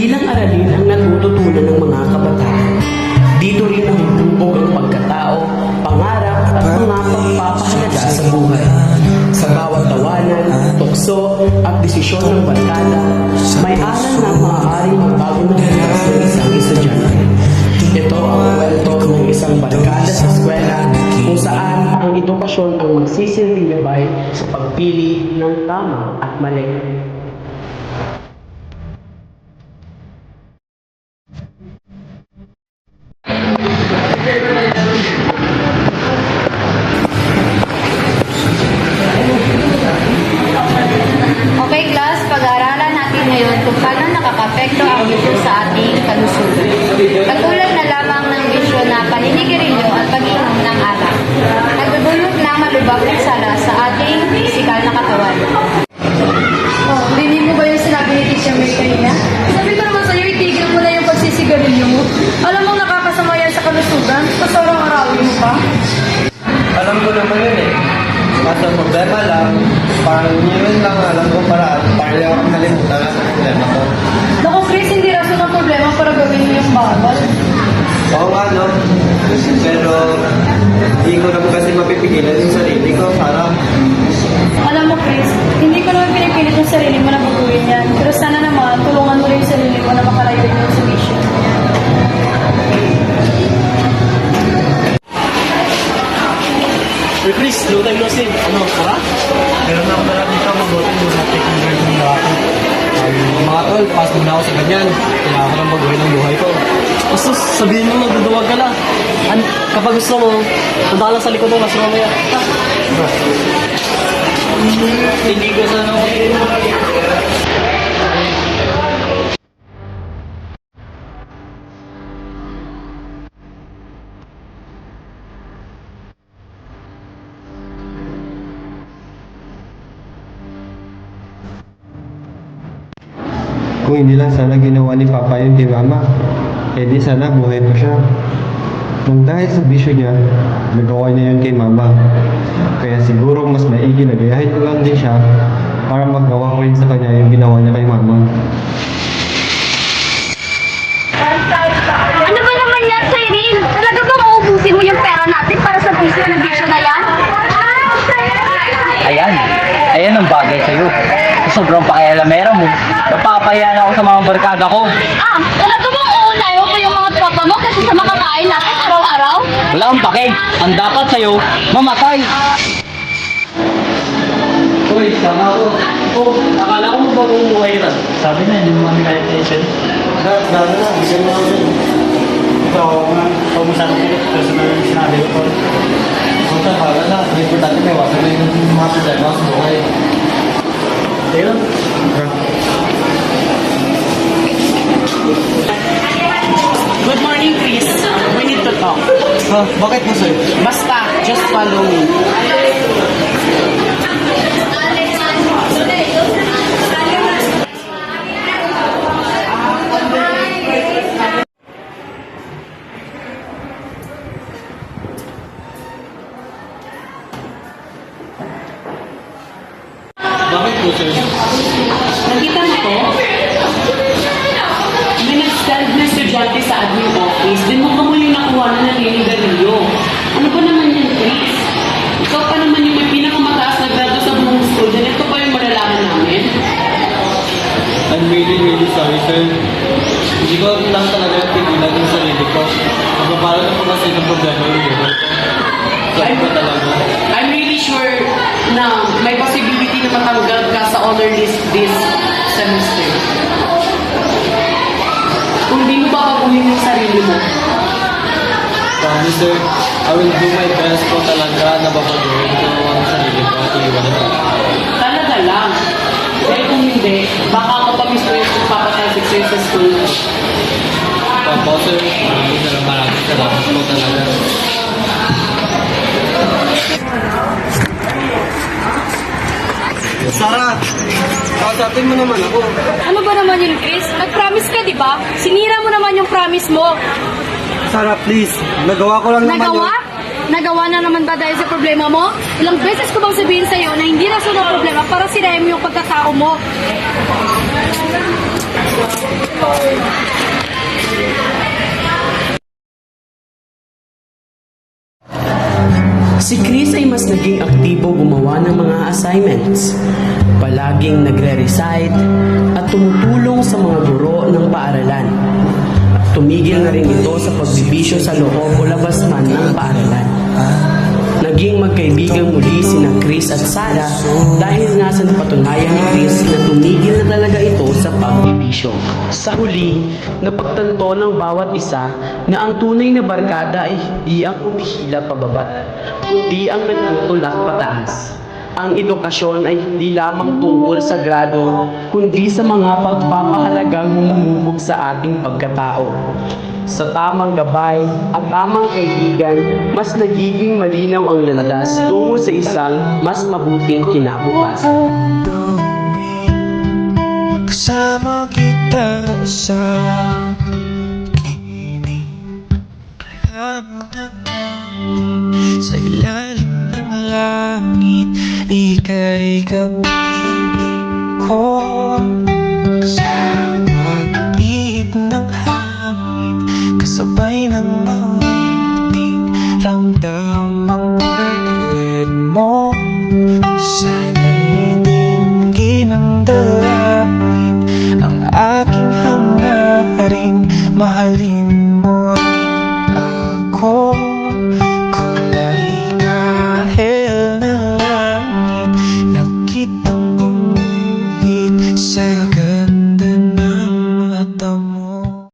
Hindi lang aralin ang natututunan ng mga kabataan. Dito rin nahuhubog ang pagkatao, pangarap at mga pagpapahalaga sa buhay. Sa bawat tawanan, tukso at desisyon ng barkada, may aral na maaaring magbago ng bukas ng isang estudyante. Ito ang kwento ng isang barkada sa eskwela kung saan ang edukasyon ang magsisilbing gabay sa pagpili ng tama at mali. Okay class, pag-aaralan natin ngayon kung paano nakakapekto ang bisyo sa ating kalusugan. Katulad na lamang ng bisyo na paninigarilyo at pag-inom ng alak. Nagdudulot ng malubhang pinsala sa ating pisikal na katawan. Oh, rinig mo ba yung sinabi ni Teacher May kanina? Sabi ko naman sa'yo, itigil mo na yung pagsisigarilyo mo. Alam mo nakakasama yan sa kalusugan, tapos araw-arawin mo pa. Alam ko naman yun eh. Kaso problema lang, parang yun lang alam ko paraan para hindi ako nakalimutan sa problema ko. Naku Chris, hindi rason ang problema para gawin mo yung bawal. Oo nga no, pero hindi ko naman kasi mapipigilan yung sarili ko para Alam mo Chris, hindi ko naman pinipilit yung sarili mo na baguhin yan. Pero sana naman, tulungan mo rin yung sarili mo na makarayo rin yung solution. Uy, Chris, low time no sin. Ano, tara? Meron na ako na dito mag-vote yung natin kung gawin mo na ako. mga tol, pass mo na ako sa ganyan. Kailangan ko ng baguhin ang buhay ko. Basta sabihin mo magduduwag ka na. Kapag gusto mo, punta ka lang sa likod mo, mas mamaya. Hindi ko sana ako Kung hindi lang sana ginawa ni Papa yun kay Mama, eh di sana buhay pa siya. Nang dahil sa bisyo niya, nagawa niya yun kay Mama. Kaya siguro mas maigi na gayahin ko lang din siya para magawa ko rin sa kanya yung ginawa niya kay Mama. Ano ba naman yan, Cyril? Talaga ba mauubusin mo yung pera natin para sa bisyo na yan? Ayan ang bagay sa'yo. Sobrang pakialamera mo. Napapahiya na ako sa mga barkada ko. Talaga bang uunahin mo pa yung mga tropa mo kasi sa makakain natin araw-araw? Wala kang pake. Ang dapat sa'yo, mamatay. Uy, sana ako. Oh, akala ko magbago buhay rin. Sabi na, hindi mo kami kaya tension. Dami na, bigyan mo ako yun. Ito, ako masyado ko. Personal yung sinabi ko. Punta, hala na. Ang importante may wasan na yung mga problema sa buhay. Ayun. Good morning, Chris. We need to talk. Ha? Bakit mo sir? Basta, just follow me. Bakit po sir? Nakita mo to? May nag-stand na estudyante sa admin office, din mo yung nakuha na naninigarilyo. Ano ba naman yan, Chris? Ikaw pa naman yung may pinakamataas na grado sa buong school, then ito pa yung malalaman namin? I'm really sorry sir. Hindi ko lang talaga pigilan yung sarili ko. Magpapala na po kasi ng problema yung buhay ko. Sorry po talaga. I'm really sure na may possibility na matanggal ka sa honor list this semester. Kung di mo babaguhin yung sarili mo. Promise sir, I will do my best po talaga na babaguhin ko ang sarili ko at iwan ito. Talaga lang. Dahil kung hindi, baka ako pa mismo yung papatalsik sa'yo sa school. Opo sir, maraming salamat po talaga. Sarah, kausapin mo naman ako. Ano ba naman yun Chris? Nag-promise ka di ba? Sinira mo naman yung promise mo. Sarah, please. Nagawa ko lang naman Nagawa? Nagawa na naman ba dahil sa problema mo? Ilang beses ko bang sabihin sa'yo na hindi rason ang problema para sirahin mo yung pagkatao mo? Si Chris ay mas naging aktibo gumawa ng mga assignments. Palaging nagre-recite at tumutulong sa mga guro ng paaralan. Tumigil na rin ito sa pagbibisyo sa loob o labas man ng paaralan. Naging magkaibigan muli sina Chris at Sarah dahil nga sa napatunayan ni Chris na tumigil na talaga ito sa pagbibisyo. Sa huli, napagtanto ng bawat isa na ang tunay na barkada ay hindi ang humihila pababa, kundi ang nagtutulak pataas. Ang edukasyon ay hindi lamang tungkol sa grado, kundi sa mga pagpapahalagang humubog sa ating pagkatao. Sa tamang gabay at tamang kaibigan, mas nagiging malinaw ang landas tungo sa isang mas mabuting kinabukasan. Kasama kita sa sa ilalim ng langit, ika'y gabi ko. Kasama